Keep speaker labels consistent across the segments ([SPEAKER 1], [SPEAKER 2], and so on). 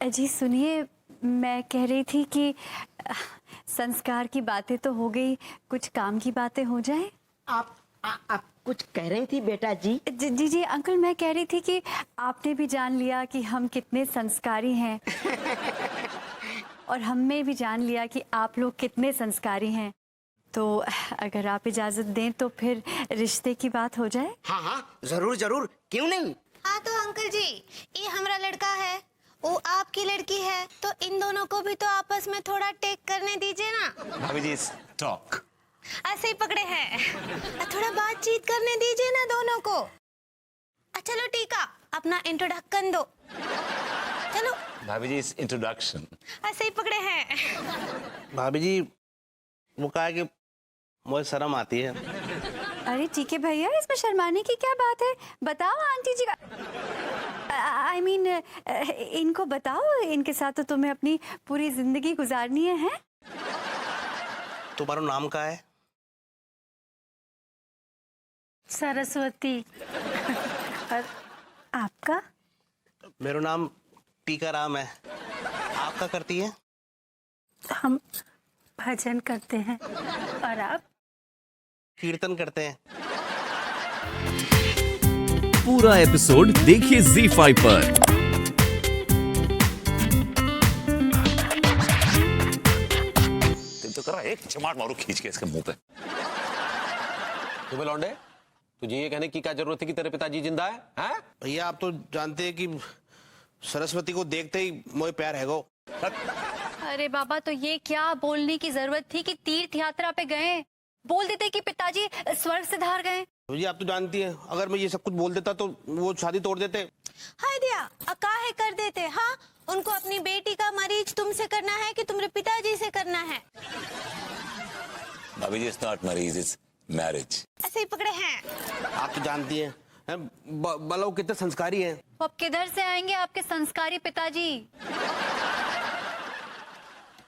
[SPEAKER 1] जी सुनिए, मैं कह रही थी कि संस्कार की बातें तो हो गई, कुछ काम की बातें हो जाए।
[SPEAKER 2] आप कुछ कह रही थी बेटा जी?
[SPEAKER 1] जी जी अंकल, मैं कह रही थी कि आपने भी जान लिया कि हम कितने संस्कारी हैं और हमने भी जान लिया कि आप लोग कितने संस्कारी हैं। तो अगर आप इजाजत दें तो फिर रिश्ते की बात हो जाए।
[SPEAKER 2] हाँ हाँ, जरूर जरूर, क्यों नहीं।
[SPEAKER 3] हाँ तो अंकल जी, ये हमारा लड़का है, वो आपकी लड़की है, तो इन दोनों को भी तो आपस में थोड़ा टेक करने दीजिए ना।
[SPEAKER 4] भाभी जी स्टॉक
[SPEAKER 3] ऐसे ही पकड़े हैं, थोड़ा बातचीत करने दीजिए ना दोनों को। चलो टीका, अपना इंट्रोडक्शन दो। चलो
[SPEAKER 4] भाभी जी इंट्रोडक्शन
[SPEAKER 3] ऐसे ही पकड़े हैं।
[SPEAKER 5] भाभी जी वो कहा कि मुझे शर्म आती है।
[SPEAKER 1] अरे ठीक है भैया, इसमें शर्माने की क्या बात है? बताओ आंटी जी का आई मीन इनको बताओ, इनके साथ तो तुम्हें अपनी पूरी जिंदगी गुजारनी है?
[SPEAKER 5] तुम्हारा नाम का है?
[SPEAKER 1] सरस्वती। और आपका?
[SPEAKER 5] मेरा नाम टीकाराम है। आप क्या करती है?
[SPEAKER 1] हम भजन करते हैं। और आप?
[SPEAKER 5] कीर्तन करते हैं।
[SPEAKER 6] पूरा एपिसोड देखिए ZEE5 पर।
[SPEAKER 4] तो करा एक चमाट मारो खींच के इसके मुंह पे।
[SPEAKER 7] तुम्हें लौंडे, तुझे ये कहने की क्या जरूरत है कि तेरे पिताजी जिंदा है? हैं?
[SPEAKER 5] भैया आप तो जानते हैं कि सरस्वती को देखते ही मुझे प्यार है गो।
[SPEAKER 1] अरे बाबा, तो ये क्या बोलने की जरूरत थी कि तीर्थ यात्रा पे गए? बोल देते कि पिताजी स्वर्ग से धार गए।
[SPEAKER 5] भैया आप तो जानती हैं, अगर मैं ये सब कुछ बोल देता तो वो शादी तोड़ देते।
[SPEAKER 3] हाय दिया, काहे कर देते? हाँ, उनको अपनी बेटी का मरीज तुमसे करना है कि तुम्हारे पिताजी से करना है?
[SPEAKER 4] भाभी जी it's not marriage, it's marriage.
[SPEAKER 3] ऐसे ही पकड़े हैं।
[SPEAKER 5] आप तो जानती हैं बलो कितने संस्कारी हैं।
[SPEAKER 1] अब किधर से आएंगे आपके संस्कारी पिताजी?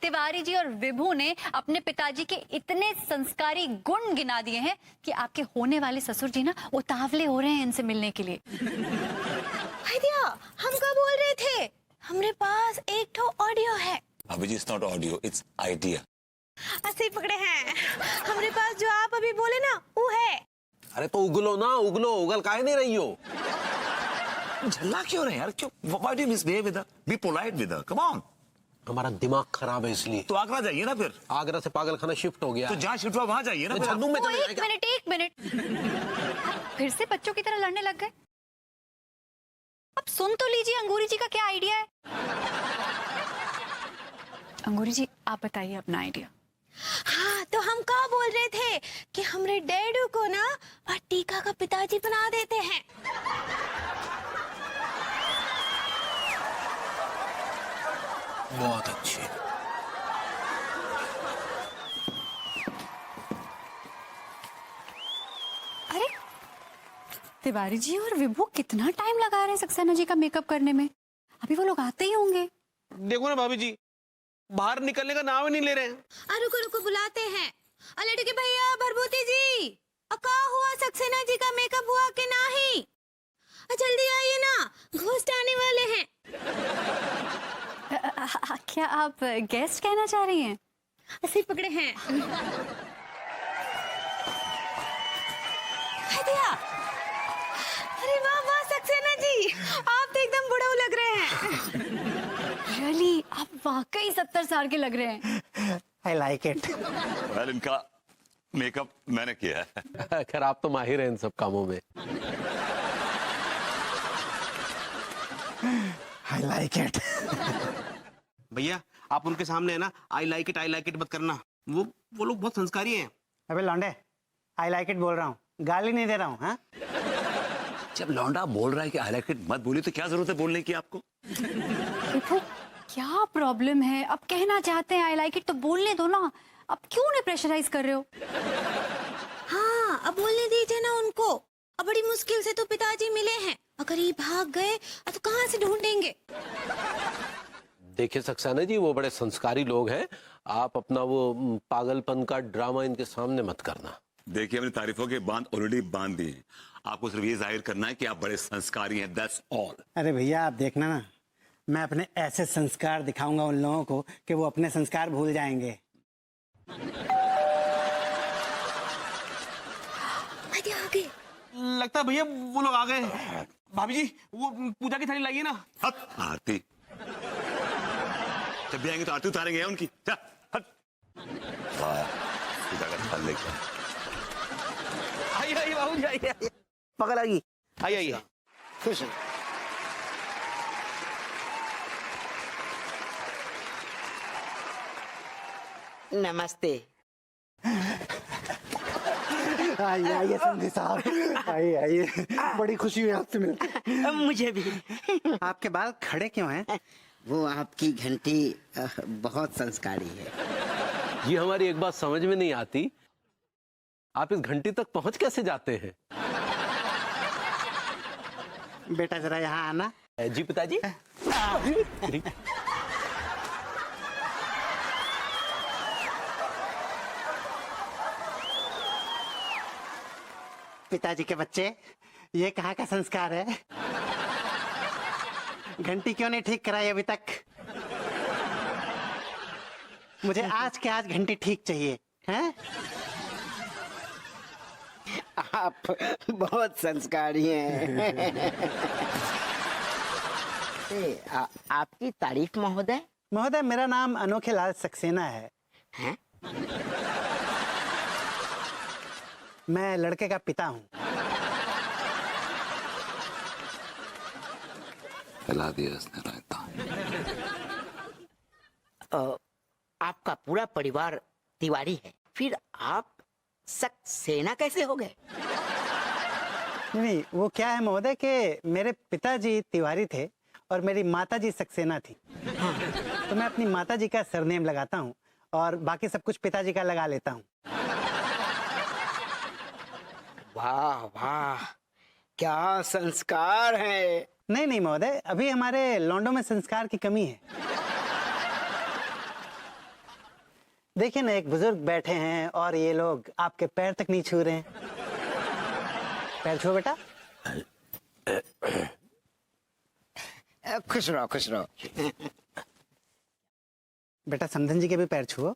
[SPEAKER 1] तिवारी जी और विभू ने अपने पिताजी के इतने संस्कारी गुण गिना दिए हैं कि आपके होने वाले ससुर जी ना उतावले हो रहे हैं इनसे मिलने के लिए।
[SPEAKER 3] हाय दिया, हम क्या बोल रहे थे? हमारे पास एक ठो ऑडियो है।
[SPEAKER 4] भाभी जी it's not audio, it's idea.
[SPEAKER 3] ऐसे ही पकड़े हैं। हमारे पास जो आप अभी बोले ना, वो है।
[SPEAKER 7] अरे तो उगलो ना, उगलो, उगल काहे नहीं रही हो?
[SPEAKER 4] झल्ला क्यों रहे यार? क्यों? Why do you misbehave with her? Be polite with her. Come on.
[SPEAKER 7] हमारा दिमाग खराब है इसलिए।
[SPEAKER 4] तो आगरा जाइए ना फिर।
[SPEAKER 7] आगरा से पागलखाना शिफ्ट हो गया।
[SPEAKER 4] तो जहाँ शिफ्ट हुआ वहाँ जाइए ना फिर।
[SPEAKER 7] झन्नू में
[SPEAKER 1] ओ,
[SPEAKER 7] चले
[SPEAKER 1] एक मिनट एक मिनट, आप फिर से बच्चों की तरह लड़ने लग गए। अब सुन तो लीजिए अंगूरी जी का क्या आइडिया है। अंगूरी जी आप बताइए अपना आइडिया।
[SPEAKER 3] हाँ तो हम क्या बोल रहे थे कि हमारे डैडू को ना और टीका का पिताजी बना देते हैं।
[SPEAKER 7] बहुत अच्छी।
[SPEAKER 1] अरे तिवारी जी और विभू कितना टाइम लगा रहे हैं सक्सेना जी का मेकअप करने में? अभी वो लोग आते ही होंगे।
[SPEAKER 5] देखो ना भाभी जी, बाहर निकलने का नाम ही नहीं ले रहे हैं।
[SPEAKER 3] रुको रुको, बुलाते हैं। लड़के भैया, भरभूति जी, का हुआ? सक्सेना जी का मेकअप हुआ कि नहीं? जल्दी आइए ना, घोस्ट आने वाले हैं।
[SPEAKER 1] क्या आप गेस्ट कहना चाह रही हैं?
[SPEAKER 3] ऐसे पकड़े हैं। दिया। अरे वाह वाह सक्सेना जी, आप तो एकदम बुढ़ऊ लग रहे हैं।
[SPEAKER 1] रियली आप वाकई 70 साल के लग रहे हैं।
[SPEAKER 5] I like it.
[SPEAKER 4] Well, इनका मेकअप मैंने किया है।
[SPEAKER 7] खैर आप तो माहिर हैं इन सब कामों में।
[SPEAKER 5] I like it. भैया आप उनके सामने है ना I like it मत करना। वो लोग बहुत संस्कारी हैं।
[SPEAKER 8] अबे लौंडे, आई लाइक इट बोल रहा हूँ, गाली नहीं दे रहा हूँ। हाँ,
[SPEAKER 4] जब लौंडा बोल रहा है कि आई लाइक इट मत बोलिए तो क्या जरूरत है बोलने की आपको?
[SPEAKER 1] विभू क्या प्रॉब्लम है? अब कहना चाहते हैं आई लाइक इट तो बोलने दो ना, अब क्यों उन्हें प्रेशराइज कर रहे हो?
[SPEAKER 3] हाँ, अब बोलने दीजिए ना उनको। अब बड़ी मुश्किल से तो पिताजी मिले हैं, अगर ये भाग गए तो कहाँ से ढूंढेंगे?
[SPEAKER 7] देखिए सक्सेना जी, वो बड़े संस्कारी लोग हैं, आप अपना वो पागलपन का ड्रामा इनके सामने मत करना।
[SPEAKER 4] देखिए हमने तारीफों के बांध ऑलरेडी बांध दिए। आपको सिर्फ ये जाहिर करना है कि आप बड़े संस्कारी हैं, दैट्स ऑल।
[SPEAKER 8] अरे भैया आप देखना ना, मैं अपने ऐसे संस्कार दिखाऊंगा उन लोगों को कि वो अपने संस्कार भूल जाएंगे।
[SPEAKER 3] आगे आगे।
[SPEAKER 5] लगता है भैया वो लोग आ गए। भाभी जी वो पूजा की थाली लाइए ना।
[SPEAKER 4] हट आरती, जब भी आएंगे तो आरती उतारेंगे उनकी। जा, हट। वाह, पूजा का फल लेकर
[SPEAKER 5] आइए आइए बाबू जी आइए
[SPEAKER 2] पकड़ लगी।
[SPEAKER 5] आइए आइए।
[SPEAKER 2] खुश रहो। नमस्ते।
[SPEAKER 8] आइए आइए समझे साहब, आइए आइए, बड़ी खुशी हुई आपसे मिलकर।
[SPEAKER 2] मुझे भी।
[SPEAKER 8] आपके बाल खड़े क्यों हैं?
[SPEAKER 2] वो आपकी घंटी बहुत संस्कारी है।
[SPEAKER 7] ये हमारी एक बात समझ में नहीं आती, आप इस घंटी तक पहुंच कैसे जाते हैं?
[SPEAKER 8] बेटा जरा यहाँ आना।
[SPEAKER 7] जी पिताजी।
[SPEAKER 8] पिताजी के बच्चे, ये कहाँ का संस्कार है? घंटी क्यों नहीं ठीक कराई अभी तक? मुझे आज के आज घंटी ठीक चाहिए, हैं?
[SPEAKER 2] आप बहुत संस्कारी हैं। आपकी तारीफ महोदय।
[SPEAKER 8] महोदय मेरा नाम अनोखे लाल सक्सेना है।
[SPEAKER 2] हैं?
[SPEAKER 8] मैं लड़के का पिता हूँ।
[SPEAKER 4] हिला दिया इसने रायता।
[SPEAKER 2] आपका पूरा परिवार तिवारी है, फिर आप सक्सेना कैसे हो गए?
[SPEAKER 8] नहीं वो क्या है महोदय कि मेरे पिताजी तिवारी थे और मेरी माताजी सक्सेना थी। तो मैं अपनी माताजी का सरनेम लगाता हूँ और बाकी सब कुछ पिताजी का लगा लेता हूँ।
[SPEAKER 2] वाह वाह, क्या संस्कार है।
[SPEAKER 8] नहीं नहीं महोदय, अभी हमारे लौंडों में संस्कार की कमी है। देखिए ना, एक बुजुर्ग बैठे हैं और ये लोग आपके पैर तक नहीं छू रहे हैं। पैर छुओ बेटा।
[SPEAKER 2] खुश रहो खुश रहो।
[SPEAKER 8] बेटा समधन जी के भी पैर छुओ।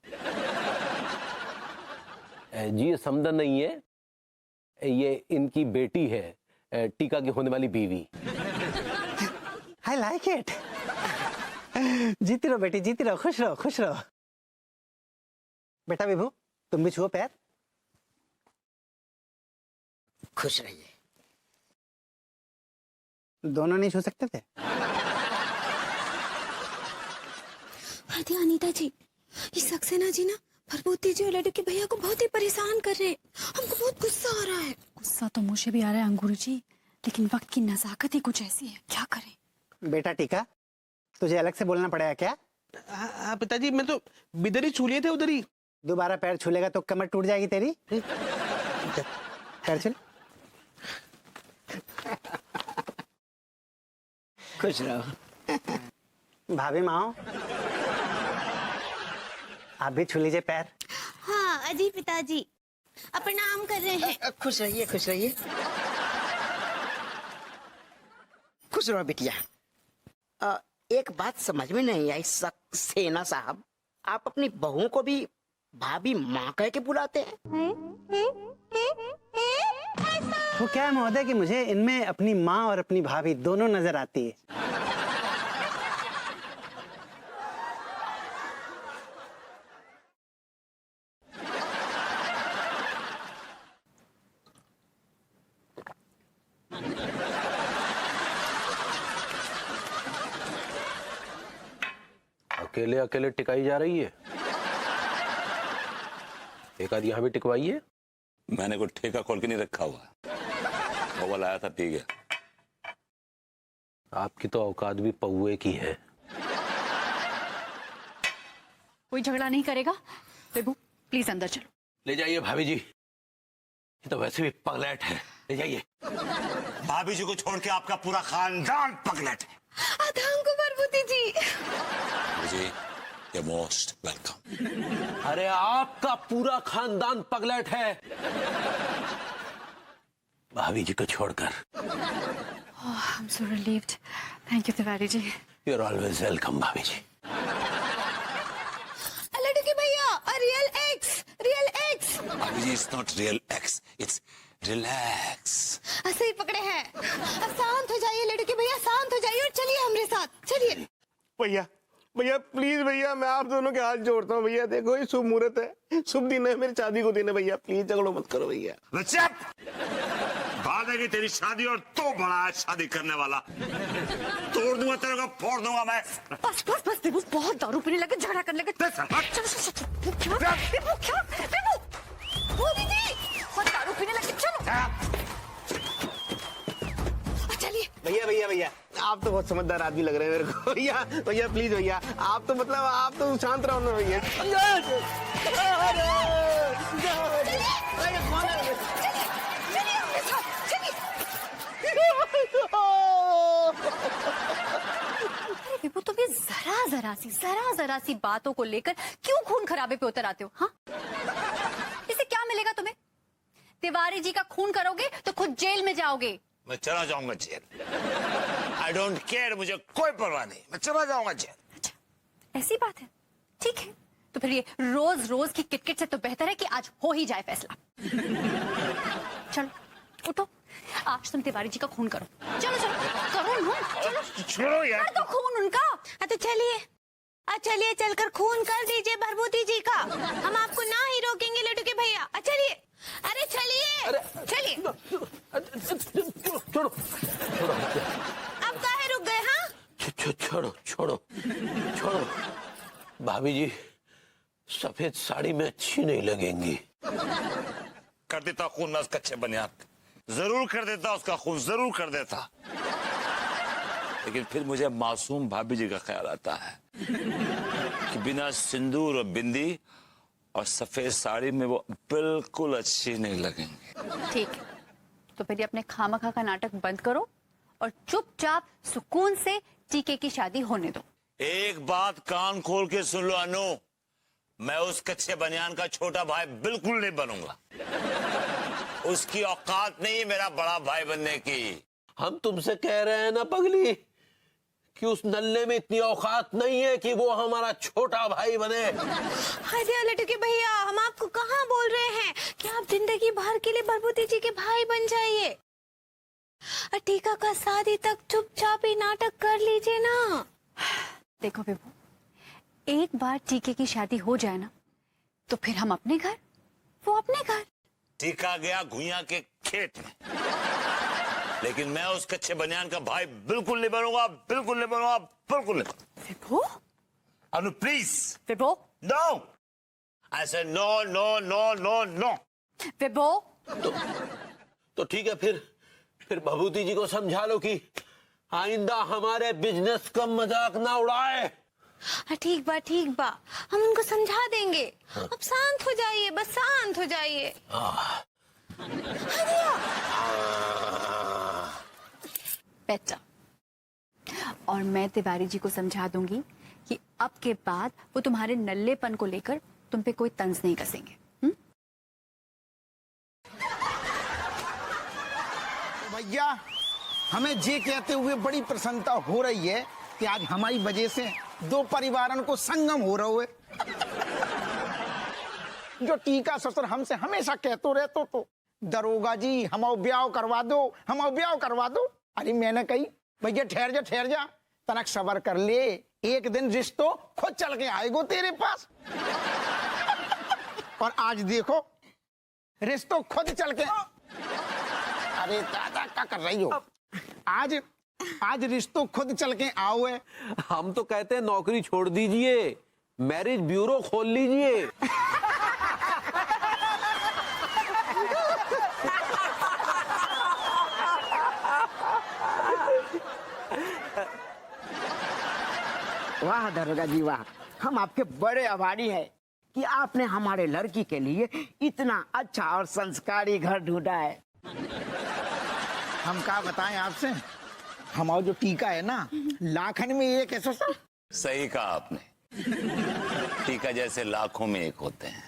[SPEAKER 7] जी ये समदन नहीं है, ये इनकी बेटी है, टीका की होने वाली बीवी।
[SPEAKER 8] I like it. जीती रहो बेटी, जीती रहो, खुश रहो खुश रहो। बेटा विभू तुम भी छुओ पैर।
[SPEAKER 2] खुश रहिए।
[SPEAKER 8] दोनों नहीं छू सकते थे?
[SPEAKER 3] आदि अनीता जी, ये सक्सेना जी ना भरभूति जी और लड्डू के भैया को बहुत ही परेशान कर रहे हैं। हमको बहुत गुस्सा आ रहा है।
[SPEAKER 1] गुस्सा तो मुझे भी आ रहा है अंगूर जी, लेकिन वक्त की नजाकत ही कुछ ऐसी है, क्या करें।
[SPEAKER 8] बेटा टीका, तुझे अलग से बोलना पड़ेगा क्या?
[SPEAKER 5] हाँ पिताजी, मैं तो इधर ही छू लिए थे, उधर ही।
[SPEAKER 8] दोबारा पैर छूलेगा तो कमर टूट जाएगी तेरी। पैर छू।
[SPEAKER 2] खुश रहो।
[SPEAKER 8] भाभी माओ, आप भी छू लीजिए पैर।
[SPEAKER 3] हाँ अजी पिताजी, प्रणाम कर रहे हैं।
[SPEAKER 2] खुश रहिए खुश रहिए। खुश रहो बिटिया। एक बात समझ में नहीं आई सक्सेना साहब, आप अपनी बहू को भी भाभी माँ कह के बुलाते हैं?
[SPEAKER 8] वो क्या है महोदय कि मुझे इनमें अपनी माँ और अपनी भाभी दोनों नजर आती है।
[SPEAKER 7] अकेले अकेले टिकाई जा रही है, एक आध यहाँ भी टिकवाइए।
[SPEAKER 4] मैंने कोई ठेका खोल के नहीं रखा हुआ, वो वाला आया था, ठीक है।
[SPEAKER 7] आपकी तो औकात भी पौए की है।
[SPEAKER 1] कोई झगड़ा नहीं करेगा। विभू प्लीज अंदर चलो।
[SPEAKER 7] ले जाइए भाभी जी, ये तो वैसे भी पगलेट है, ले जाइए।
[SPEAKER 4] भाभी जी को छोड़ के आपका पूरा खानदान पगलेट है।
[SPEAKER 3] आधांगु भरभूति जी।
[SPEAKER 4] मुझे ये मोस्ट वेलकम।
[SPEAKER 7] अरे आपका पूरा खानदान पगलेट है। भाभी जी को छोड़कर।
[SPEAKER 1] I'm so relieved. Thank you, Tiwari ji.
[SPEAKER 7] You're always welcome, भाभी जी।
[SPEAKER 3] लड़के भैया रियल एक्स
[SPEAKER 4] भाभी जी, it's not real X, it's relax.
[SPEAKER 3] सही पकड़े हैं। शांत हो जाइए लड़के भैया, शांत हो जाइए और चलिए हमारे साथ, चलिए।
[SPEAKER 5] भैया भैया प्लीज भैया, मैं आप दोनों के हाथ जोड़ता हूँ भैया। देखो ये शुभ मुहूर्त है, शुभ दिन है मेरी शादी को दिन है भैया। प्लीज झगड़ो मत करो भैया।
[SPEAKER 4] बात है कि तेरी शादी और तो बड़ा है शादी करने वाला। तोड़ दूंगा तेरे को, फोड़ दूंगा मैं।
[SPEAKER 1] बस बस बस बेबू, बहुत दारू पीने लगे, झगड़ा करने लगे। वो दीदी बहुत दारू पीने लगे, चलो। चलिए
[SPEAKER 5] भैया भैया भैया, आप तो बहुत समझदार आदमी लग रहे हैं मेरे को। भैया भैया प्लीज भैया, आप तो मतलब आप तो शांत रहो ना भैया।
[SPEAKER 1] बेबू, तुम ये जरा सी बातों को लेकर क्यों खून खराबे पे उतर आते हो? हाँ, इससे क्या मिलेगा तुम्हें? तिवारी जी का खून करोगे तो खुद जेल में जाओगे।
[SPEAKER 4] मैं चला जाऊंगा जेल। आई डोंट केयर, मुझे कोई परवाह नहीं, मैं चला जाऊंगा जेल।
[SPEAKER 1] अच्छा, ऐसी बात है, ठीक है। तो फिर ये रोज रोज की किटकिट से तो बेहतर है कि आज हो ही जाए फैसला। चलो उठो, आज तुम तिवारी जी का खून करो। चलो चलो करो ना, चलो
[SPEAKER 4] छोड़ो यार।
[SPEAKER 1] कर दो खून उनका।
[SPEAKER 3] तो चलिए चलकर खून कर दीजिए भरभूति जी का। हम आपको ना ही रोकेंगे लड़के भैया। चलिए, अरे चलिए।
[SPEAKER 7] छोड़ो।
[SPEAKER 3] अब काहे रुक गए? हाँ
[SPEAKER 7] छोड़ो। भाभी जी सफेद साड़ी में अच्छी नहीं लगेंगी।
[SPEAKER 4] कर देता खून मैं उसका कच्चे बनियान, जरूर कर देता उसका खून, जरूर कर देता। लेकिन फिर मुझे मासूम भाभी जी का ख्याल आता है कि बिना सिंदूर और बिंदी और सफेद साड़ी में वो बिल्कुल अच्छी नहीं लगेंगी।
[SPEAKER 1] ठीक है, तो फिर ये अपने खामखा का नाटक बंद करो और चुपचाप सुकून से टीके की शादी होने दो।
[SPEAKER 4] एक बात कान खोल के सुन लो अनु, मैं उस कच्चे बनियान का छोटा भाई बिल्कुल नहीं बनूंगा। उसकी औकात नहीं है मेरा बड़ा भाई बनने की।
[SPEAKER 7] हम तुमसे कह रहे हैं ना पगली कि उस नल्ले में इतनी औकात नहीं है कि वो हमारा छोटा भाई बने।
[SPEAKER 3] अरे लड़के भैया, हम आपको कहाँ बोल रहे हैं कि आप जिंदगी भर के लिए भरभूति जी के भाई बन जाइए। टीका का शादी तक चुपचाप ही नाटक कर लीजिए ना।
[SPEAKER 1] देखो बेबू, एक बार टीके की शादी हो जाए ना तो फिर हम अपने घर, वो अपने घर।
[SPEAKER 4] टीका गया घुइयां के खेत में, लेकिन मैं उस कच्चे बनियान का भाई बिल्कुल नहीं बनूंगा।
[SPEAKER 1] विभो,
[SPEAKER 4] अनु प्लीज।
[SPEAKER 1] विभो,
[SPEAKER 4] नो, आई से नो।
[SPEAKER 1] विभो।
[SPEAKER 7] तो ठीक है, फिर भभूति जी को समझा लो कि आइंदा हमारे बिजनेस का मजाक ना उड़ाए।
[SPEAKER 3] ठीक बा, हम उनको समझा देंगे। अब शांत हो जाइए, बस शांत हो जाइए।
[SPEAKER 1] बेटा, और मैं तिवारी जी को समझा दूंगी कि अब के बाद वो तुम्हारे नल्लेपन को लेकर तुम पे कोई तंज नहीं कसेंगे।
[SPEAKER 9] भैया, हमें ये कहते हुए बड़ी प्रसन्नता हो रही है कि आज हमारी वजह से दो परिवारों को संगम हो रहा है। जो टीका ससुर हमसे हमेशा कहते रहते तो दरोगा जी हमारा ब्याह करवा दो। अरे मैंने कही भैया ठहर जा, तनक सबर कर ले, एक दिन रिश्तो खुद चल के आएगो तेरे पास। और आज देखो रिश्तो खुद चल के। अरे दादा क्या कर रही हो? आज रिश्तो खुद चल के आओ है।
[SPEAKER 7] हम तो कहते हैं नौकरी छोड़ दीजिए, मैरिज ब्यूरो खोल लीजिए।
[SPEAKER 2] वाह दरोगा जी वाह, हम आपके बड़े आभारी हैं कि आपने हमारे लड़की के लिए इतना अच्छा और संस्कारी घर ढूंढा है।
[SPEAKER 9] हम क्या बताएं आपसे, हमारा जो टीका है ना, लाखन में एक है ससुर।
[SPEAKER 4] सही कहा आपने, टीका जैसे लाखों में एक होते हैं।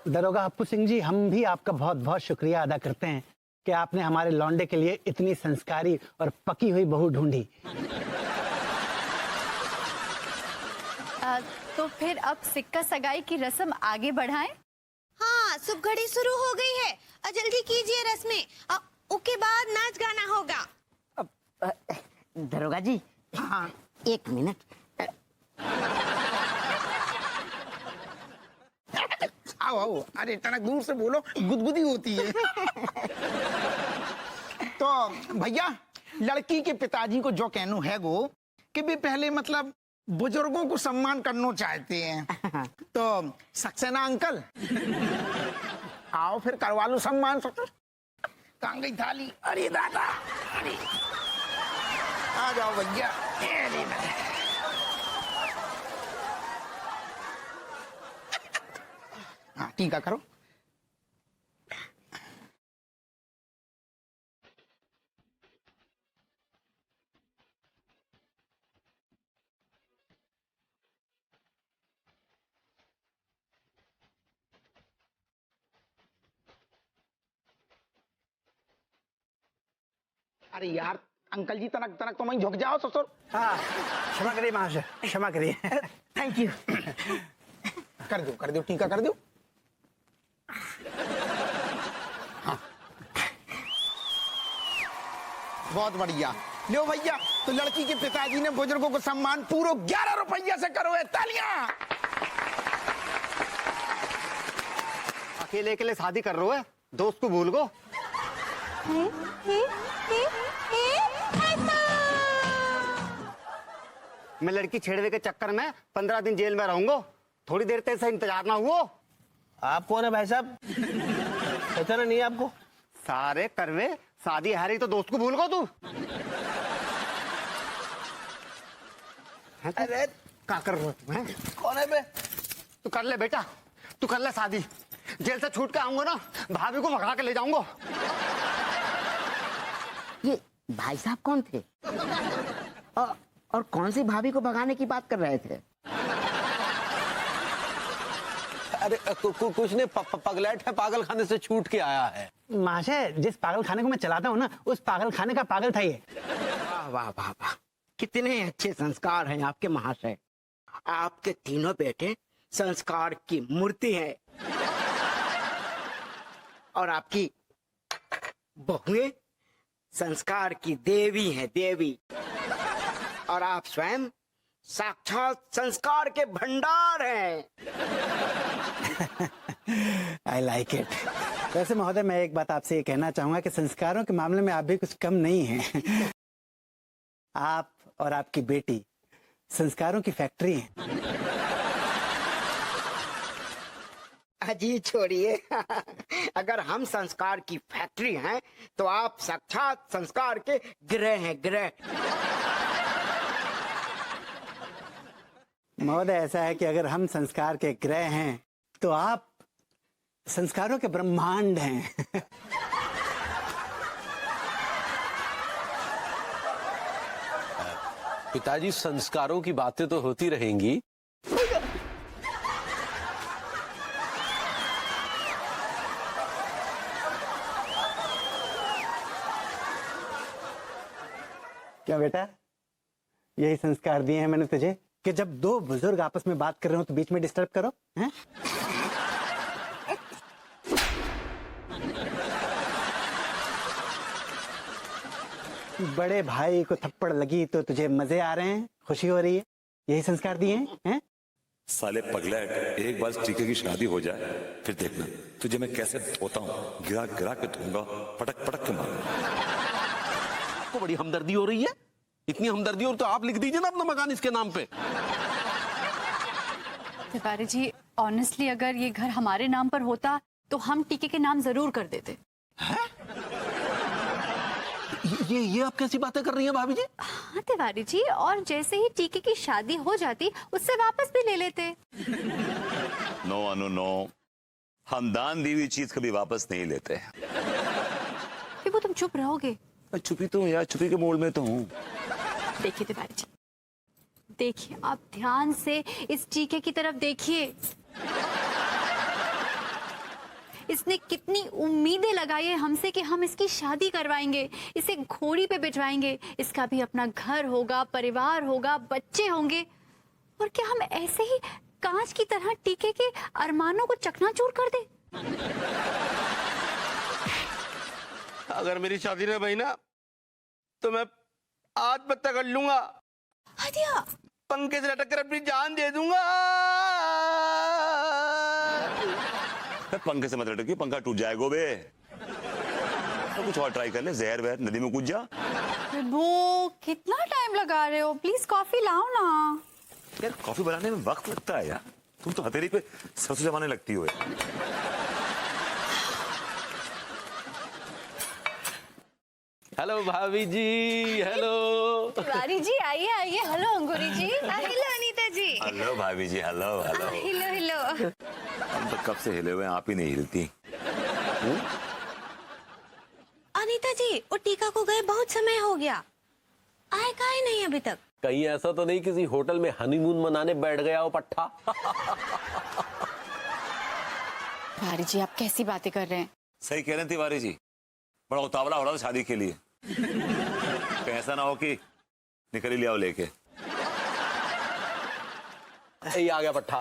[SPEAKER 8] दरोगा हप्पू सिंह जी, हम भी आपका बहुत बहुत शुक्रिया अदा करते हैं कि आपने हमारे लौंडे के लिए इतनी संस्कारी और पकी हुई बहू ढूंढी।
[SPEAKER 1] तो फिर अब सिक्का सगाई की रस्म आगे बढ़ाएं?
[SPEAKER 3] हाँ, शुभ घड़ी शुरू हो गई है। जल्दी कीजिए रस्में। उसके बाद नाच गाना होगा।
[SPEAKER 2] दरोगा जी, हाँ, 1 मिनट।
[SPEAKER 9] आओ आओ, अरे तनक दूर से बोलो, गुदगुदी होती है। तो भैया, लड़की के पिताजी को जो कहना है गो कि भी पहले मतलब बुजुर्गों को सम्मान करना चाहते हैं, तो सक्सेना अंकल आओ फिर करवा लो सम्मान। कहाँ गई थाली? अरे दादा, अरे आ जाओ भैया। अरे दादा, हाँ टीका करो। अरे यार अंकल जी, तनक तनक तो वहीं झुक जाओ ससुर।
[SPEAKER 8] हाँ, क्षमा करिए महाशय, क्षमा करिए।
[SPEAKER 2] Thank you.
[SPEAKER 9] कर दो टीका कर दो। हाँ। बहुत बढ़िया। लो भैया, तो लड़की के पिताजी ने बुजुर्गों को सम्मान पूरा 11 रुपया से करो। तालियां।
[SPEAKER 5] अकेले अकेले शादी कर रहे हो, दोस्त को भूल गो। मैं लड़की छेड़वे के चक्कर में 15 दिन जेल में रहूंगा। थोड़ी देर तक ऐसा इंतजार ना हुआ।
[SPEAKER 7] आप कौन है भाई साहब? पहचाना नहीं है आपको?
[SPEAKER 5] सारे करवे शादी हारी तो दोस्त को भूल गो तू।
[SPEAKER 7] अरे
[SPEAKER 5] क्या कर रहे हो तुम?
[SPEAKER 7] कौन है बे?
[SPEAKER 5] तू कर ले बेटा, तू कर ले शादी। जेल से छूट के आऊंगा ना, भाभी को भगा के ले जाऊंगा।
[SPEAKER 2] ये भाई साहब कौन थे? और कौन सी भाभी को भगाने की बात कर रहे थे?
[SPEAKER 7] अरे कुछ नहीं, पगलेट है, पागल खाने से छूट के आया है।
[SPEAKER 8] महाशय, जिस पागल खाने को मैं चलाता हूँ ना, उस पागल खाने का पागल था ये।
[SPEAKER 2] वाह वाह वाह वाह, कितने अच्छे संस्कार हैं आपके महाशय। आपके तीनों बेटे संस्कार की मूर्ति हैं, और आपकी बहुएं संस्कार की देवी हैं, देवी। और आप स्वयं साक्षात संस्कार के भंडार हैं।
[SPEAKER 8] I like it. वैसे महोदय, मैं एक बात आपसे ये कहना चाहूंगा कि संस्कारों के मामले में आप भी कुछ कम नहीं हैं। आप और आपकी बेटी संस्कारों की फैक्ट्री हैं।
[SPEAKER 2] अजी छोड़िए। अगर हम संस्कार की फैक्ट्री हैं, तो आप साक्षात संस्कार के ग्रह हैं, ग्रह।
[SPEAKER 8] महोदय, ऐसा है कि अगर हम संस्कार के ग्रह हैं, तो आप संस्कारों के ब्रह्मांड हैं।
[SPEAKER 7] पिताजी, संस्कारों की बातें तो होती रहेंगी,
[SPEAKER 8] क्या बेटा, यही संस्कार दिए हैं मैंने तुझे कि जब दो बुजुर्ग आपस में बात कर रहे हो तो बीच में डिस्टर्ब करो, हैं? बड़े भाई को थप्पड़ लगी तो तुझे मजे आ रहे हैं, खुशी हो रही है, यही संस्कार दिए हैं?
[SPEAKER 4] साले पगलेट, एक बार टीके की शादी हो जाए, फिर देखना तुझे मैं कैसे धोता हूँ। गिरा गिरा के धोऊंगा, पटक पटक के मारूंगा।
[SPEAKER 7] आपको बड़ी हमदर्दी हो रही है। इतनी हमदर्दी हो तो आप लिख दीजिए ना अपना मकान इसके नाम पे।
[SPEAKER 1] तिवारी जी, ऑनेस्टली अगर ये घर हमारे नाम पर होता तो हम टीके के नाम जरूर कर देते।
[SPEAKER 7] ये आप कैसी बातें कर रही हैं भाभी जी?
[SPEAKER 1] हाँ तिवारी जी, और जैसे ही टीके की शादी हो जाती उससे वापस भी ले लेते।
[SPEAKER 4] नो अनु नो, हम दान दी हुई चीज कभी वापस नहीं लेते।
[SPEAKER 1] फिर वो तुम चुप रहोगे?
[SPEAKER 4] छुपी तो हूँ यार, छुपी के मूड में तो हूँ।
[SPEAKER 1] देखिए तिवारी जी, देखिए, आप ध्यान से इस टीके की तरफ देखिए। इसने कितनी उम्मीदें लगाई है हमसे कि हम इसकी शादी करवाएंगे, इसे घोड़ी पे बिठवाएंगे, इसका भी अपना घर होगा, परिवार होगा, बच्चे होंगे। और क्या हम ऐसे ही कांच की तरह टीके के अरमानों को चकनाचूर कर दे?
[SPEAKER 5] अगर मेरी शादी न भई ना तो मैं आत्महत्या कर लूंगा,
[SPEAKER 3] हदिया
[SPEAKER 5] पंखे से लटक कर अपनी जान दे दूंगा।
[SPEAKER 4] पंखे से मत लटकी, पंखा टूट जाएगा बे। तो कुछ और ट्राई कर ले, जहर वहर नदी में कूद जा।
[SPEAKER 1] वो कितना टाइम लगा रहे हो? प्लीज कॉफी लाओ ना।
[SPEAKER 4] यार कॉफी बनाने में वक्त लगता है यार, तुम तो हथेली पे सरसों जमाने लगती हो।
[SPEAKER 7] हेलो भाभी जी, हेलो।
[SPEAKER 3] तिवारी जी आइए आइए। हेलो अंगूरी जी। हेलो अनीता जी।
[SPEAKER 4] हेलो भाभी जी, हेलो हेलो।
[SPEAKER 3] Hello hello.
[SPEAKER 4] हम तो कब से हिले हुए हैं, आप ही नहीं हिलती।
[SPEAKER 3] अनीता जी वो टीका को गए बहुत समय हो गया, आए काहे नहीं अभी तक?
[SPEAKER 7] कहीं ऐसा तो नहीं किसी होटल में हनीमून मनाने बैठ गया हो पट्टा?
[SPEAKER 1] तिवारी जी आप कैसी बातें कर रहे हैं?
[SPEAKER 4] सही कह रहे हैं तिवारी जी, बड़ा उतावला हो रहा था शादी के लिए। कहीं ऐसा ना हो कि निकल ही लिया हो लेके।
[SPEAKER 7] यही आ गया पट्टा।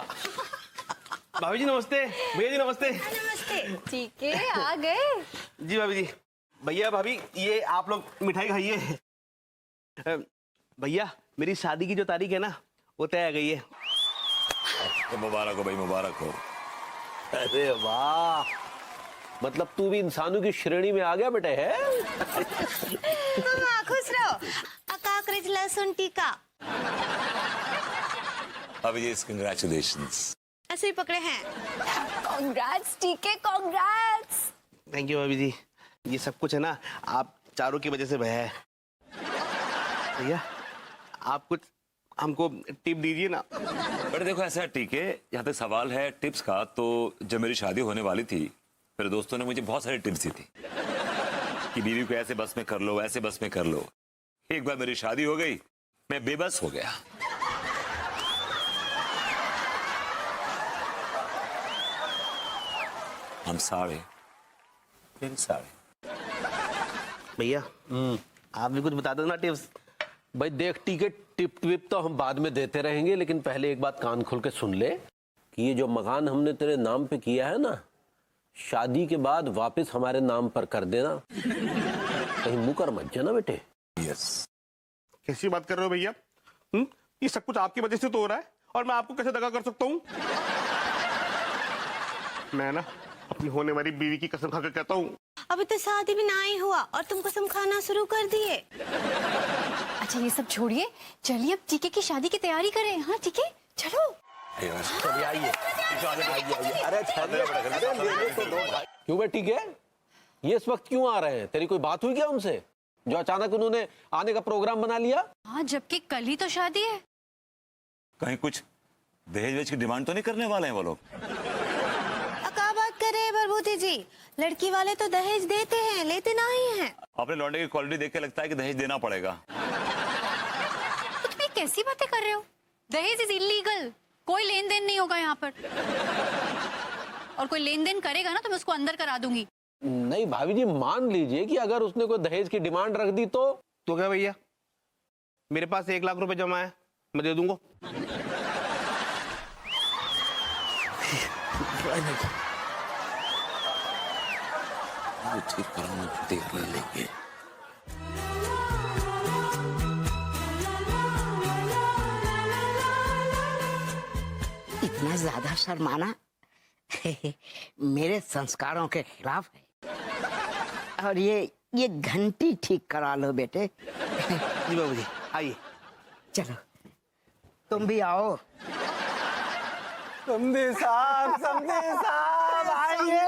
[SPEAKER 5] भाभी जी नमस्ते, भैया जी नमस्ते।
[SPEAKER 3] नमस्ते।
[SPEAKER 1] ठीक है आ गए।
[SPEAKER 5] जी भाभी जी। भैया भाभी ये आप लोग मिठाई खाइए। भैया मेरी शादी की जो तारीख है ना वो तय आ गई है।
[SPEAKER 4] तो मुबारक हो भाई, मुबारक हो।
[SPEAKER 7] अरे वाह, मतलब तू भी इंसानों की श्रेणी में आ गया बेटे है।
[SPEAKER 3] हाँ, खुश रहो। अकाकृत लहसुन टीका
[SPEAKER 4] भाभी जी कंग्रेचुलेशंस।
[SPEAKER 3] ऐसे ही पकड़े हैं।
[SPEAKER 1] कांग्रेट्स टीके, कांग्रेट्स।
[SPEAKER 5] थैंक यू भाभी जी। ये सब कुछ है ना आप चारों की वजह से भया है। भैया आप कुछ हमको टिप दीजिए ना।
[SPEAKER 4] बट देखो ऐसा है टीके, यहाँ तक सवाल है टिप्स का, तो जब मेरी शादी होने वाली थी मेरे दोस्तों ने मुझे बहुत सारी टिप्स दी थी कि बीवी को ऐसे बस में कर लो, ऐसे बस में कर लो। एक बार मेरी शादी हो गई, मैं बेबस हो गया। I'm sorry, very sorry।
[SPEAKER 5] भैया आप भी कुछ बता दो ना टिप्स।
[SPEAKER 7] भाई देख टिकट टिप टिप तो हम बाद में देते रहेंगे, लेकिन पहले एक बात कान खोल के सुन ले कि ये जो मकान हमने तेरे नाम पे किया है ना, शादी के बाद वापस हमारे नाम पर कर देना। कहीं मुंह कर मत जाना बेटे।
[SPEAKER 4] यस।
[SPEAKER 5] कैसी बात कर रहे हो भैया? ये सब कुछ आपकी वजह से तो हो रहा है और मैं आपको कैसे दगा कर सकता हूँ? मैं ना अपनी होने वाली बीवी की कसम खाकर कहता हूँ।
[SPEAKER 3] अभी तो शादी भी ना ही हुआ और तुम कसम खाना शुरू कर दिए।
[SPEAKER 1] अच्छा ये सब छोड़िए, चलिए अब टीके की शादी की तैयारी करें। हाँ ठीक है चलो।
[SPEAKER 7] चलिए आइए। अरे क्यों बे ठीक है, ये इस वक्त क्यों आ रहे हैं? तेरी कोई बात हुई क्या उनसे जो अचानक उन्होंने आने का प्रोग्राम बना लिया?
[SPEAKER 1] हाँ जबकि कल ही तो शादी है।
[SPEAKER 4] कहीं कुछ दहेज वेज की डिमांड तो नहीं करने वाले हैं वो लोग?
[SPEAKER 3] क्या बात कर रहे हैं बरबूती जी? लड़की वाले तो दहेज देते हैं, लेते नहीं हैं।
[SPEAKER 4] अपने लौंडे की क्वालिटी देख के लगता है कि दहेज देना पड़ेगा।
[SPEAKER 1] तो तुम ये कैसी बातें कर रहे हो? दहेज इज इलीगल, कोई लेन देन नहीं होगा यहाँ पर। और कोई लेन देन करेगा ना तो मैं उसको अंदर करा दूंगी।
[SPEAKER 7] नहीं भाभी जी, मान लीजिए कि अगर उसने कोई दहेज की डिमांड रख दी तो
[SPEAKER 5] क्या भैया, मेरे पास 1 लाख रुपए जमा है, मैं दे दूंगा।
[SPEAKER 4] ठीक कराना देख लेंगे।
[SPEAKER 2] इतना ज्यादा शर्माना मेरे संस्कारों के खिलाफ है। और ये घंटी ठीक करा लो बेटे।
[SPEAKER 5] जी बाबू जी आइए।
[SPEAKER 2] चलो तुम भी आओ।
[SPEAKER 8] समधी साहब आइए।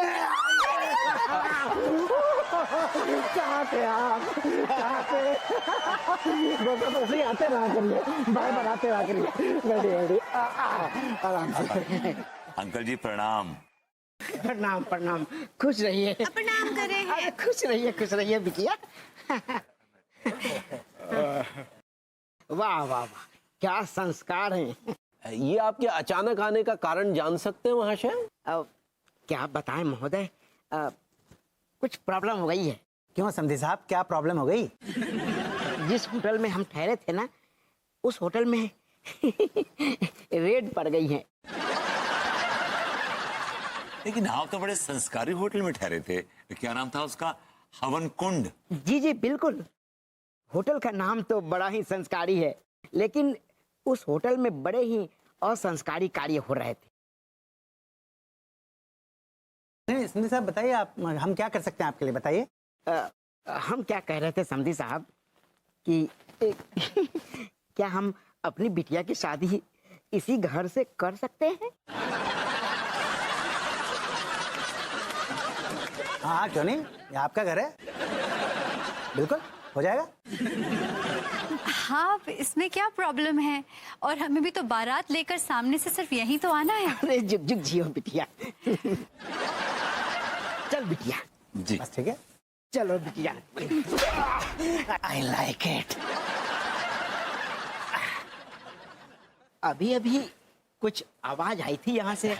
[SPEAKER 8] कहाँ थे आप? कहाँ थे? बस ऐसे ही आते रहा करिए, बार बार आते रहा करिए। बैठिए आराम से।
[SPEAKER 4] अंकल जी प्रणाम।
[SPEAKER 2] प्रणाम प्रणाम, खुश रहिए।
[SPEAKER 3] प्रणाम कर रहे हैं।
[SPEAKER 2] खुश रहिए बिटिया। वाह वाह वाह, क्या संस्कार हैं।
[SPEAKER 7] ये आपके अचानक आने का कारण जान सकते हैं महाशय?
[SPEAKER 2] अब क्या बताएं महोदय, कुछ प्रॉब्लम हो गई है।
[SPEAKER 8] क्यों समधी साहब, क्या प्रॉब्लम हो गई?
[SPEAKER 2] जिस होटल में हम ठहरे थे ना, उस होटल में रेड पड़ गई है।
[SPEAKER 4] लेकिन आप तो बड़े संस्कारी होटल में ठहरे थे, क्या नाम था उसका? हवन कुंड।
[SPEAKER 2] जी जी बिल्कुल, होटल का नाम तो बड़ा ही संस्कारी है, लेकिन उस होटल में बड़े ही असंस्कारी कार्य हो रहे थे।
[SPEAKER 8] नहीं समधी साहब बताइए, आप हम क्या कर सकते हैं आपके लिए, बताइए।
[SPEAKER 2] हम क्या कह रहे थे समधी साहब कि क्या हम अपनी बिटिया की शादी इसी घर से कर सकते हैं?
[SPEAKER 8] हाँ क्यों नहीं, ये आपका घर है, बिल्कुल हो जाएगा।
[SPEAKER 1] हाँ, इसमें क्या प्रॉब्लम है? और हमें भी तो बारात लेकर सामने से सिर्फ यहीं तो आना है।
[SPEAKER 2] अरे जुग जुग जियो बिटिया। चल बिटिया।
[SPEAKER 4] जी
[SPEAKER 8] बस ठीक है,
[SPEAKER 2] चलो बिटिया।
[SPEAKER 8] I like it.
[SPEAKER 2] अभी अभी कुछ आवाज आई थी यहाँ से।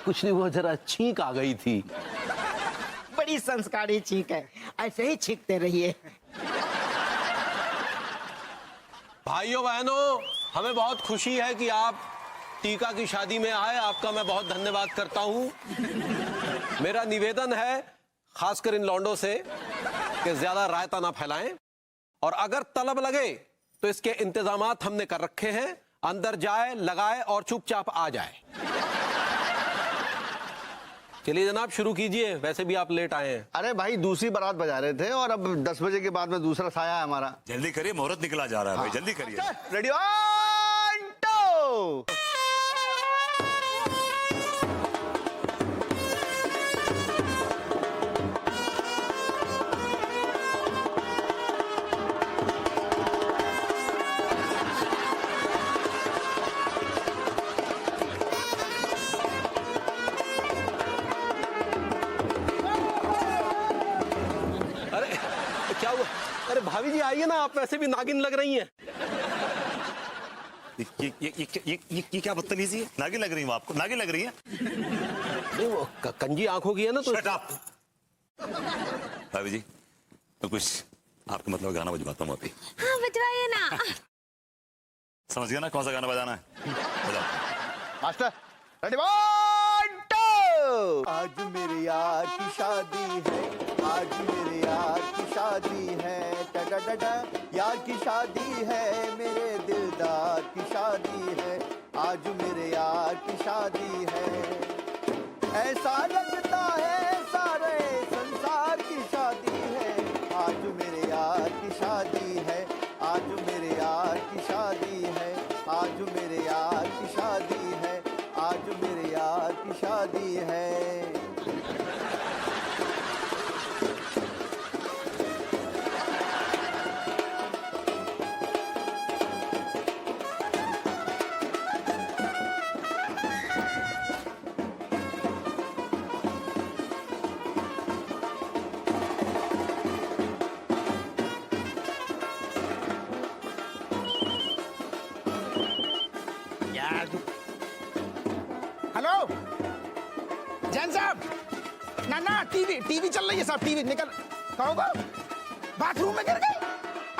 [SPEAKER 7] कुछ नहीं, वो जरा छींक आ गई थी।
[SPEAKER 2] बड़ी संस्कारी छींक है, ऐसे ही छींकते रहिए।
[SPEAKER 7] भाइयों बहनों, हमें बहुत खुशी है कि आप टीका की शादी में आए। आपका मैं बहुत धन्यवाद करता हूं। मेरा निवेदन है खासकर इन लौंडों से कि ज्यादा रायता ना फैलाएं, और अगर तलब लगे तो इसके इंतजामात हमने कर रखे हैं। अंदर जाए, लगाए और चुपचाप आ जाए। चलिए जनाब शुरू कीजिए, वैसे भी आप लेट आए हैं।
[SPEAKER 5] अरे भाई दूसरी बारात बजा रहे थे और अब 10 बजे के बाद में दूसरा साया है हमारा।
[SPEAKER 4] जल्दी करिए, मुहूर्त निकला जा रहा है भाई, जल्दी करिए।
[SPEAKER 5] Ready one two.
[SPEAKER 7] अरे क्या हुआ? अरे भाभी जी आइए ना, आप वैसे भी नागिन लग रही हैं।
[SPEAKER 4] ये क्या बदतमीजी है? नागिन लग रही हूँ आपको? नागिन लग रही है?
[SPEAKER 7] नहीं, वो कंजी आंखों की है ना, तो
[SPEAKER 4] Shut up! भाभी जी, मैं कुछ आपके मतलब गाना बजवाता हूँ अभी।
[SPEAKER 3] हाँ बजवाइए ना।
[SPEAKER 4] समझ गया ना कौन सा गाना बजाना है? बजाओ।
[SPEAKER 5] Master ready one two. आज मेरे यार की शादी है, आज मेरे यार की शादी है, डा डा डा यार की शादी है, मेरे दिलदार की शादी है, आज मेरे यार की शादी है। ऐसा लगता है सारे संसार की शादी है, आज मेरे यार की शादी है, आज मेरे यार की शादी है, आज मेरे यार की शादी है, आज मेरे यार की शादी है।
[SPEAKER 9] हेलो जैन साहब, ना टीवी चल रही है साहब, टीवी निकल कहोगा बाथरूम में गिर गए।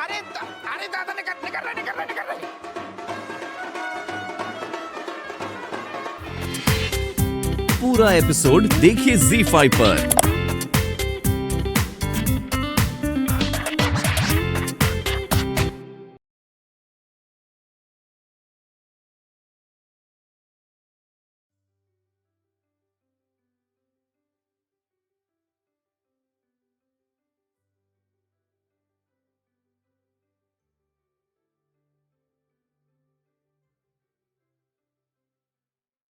[SPEAKER 9] अरे दादा निकल रहे।
[SPEAKER 6] पूरा एपिसोड देखिए ZEE5 पर।